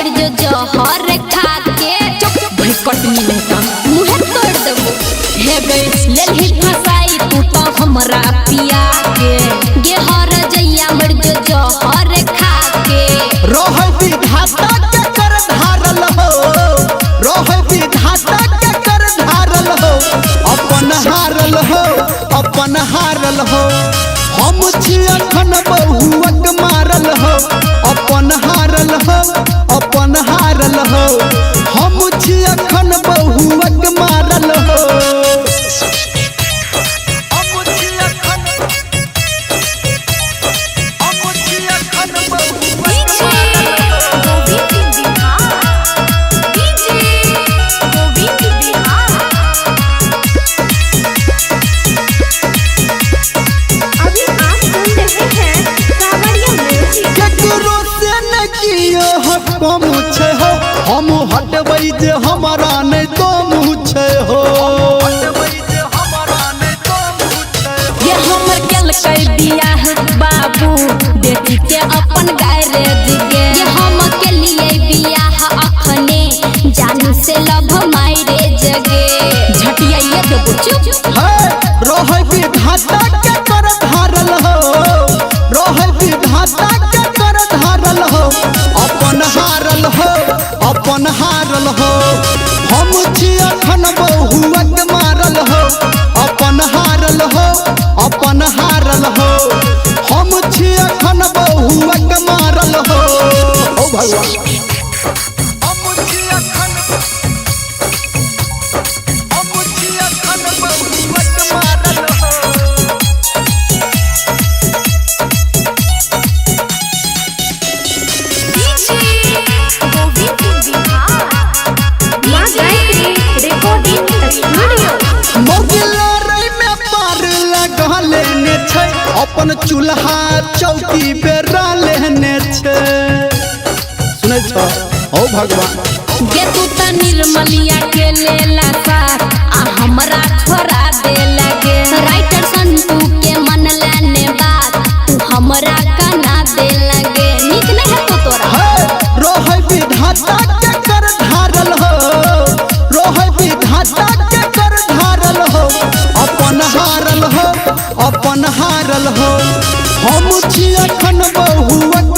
मर जो जहर खा के भाई कटनी में काम मुँह तोड़ देबो हे गई ले ही फसाई तू तो हमरा पिया के गे हर जइया मर जो जहर खा के रोह विधाता के कर धारल हो रोह विधाता के कर धारल हो अपन हारल हो हम छी अखन बहुअक मारल हो अपन हारल हो हम छी अखन बहुअक मारल हो कम छे हो हम हटबै जे हमारा नहीं तो मुझे हो ये हमर केल कई बियाह बाबू बेटी के अपन गैरेज गे ये हम के लिए बियाह अखने जानू से लव मैरिज गे झटिया ये देबो चुप है रोह विधाता के कर धारल हो रोह विधाता के कर धारल हो अपन हारल हो हम छी अखन बहुअक मारल हो अपन हारल हो हम छी अखन बहुअक मारल हो ओ भगवान अपन चूल्हा चौकी पे लेने छे सुनै छो ओ भगवान गे तू त निर्मलिया के लेला साथ आ हमरा छोड़ा दे लगे राइटर संतू के मन लेने बात तू हमरा कना दे लगे निक नहीं है तो तोरा रोह विधाता के कर धारल हो रोह विधाता के कर धारल हो अपन हारल हो हम छी अखन बहुअक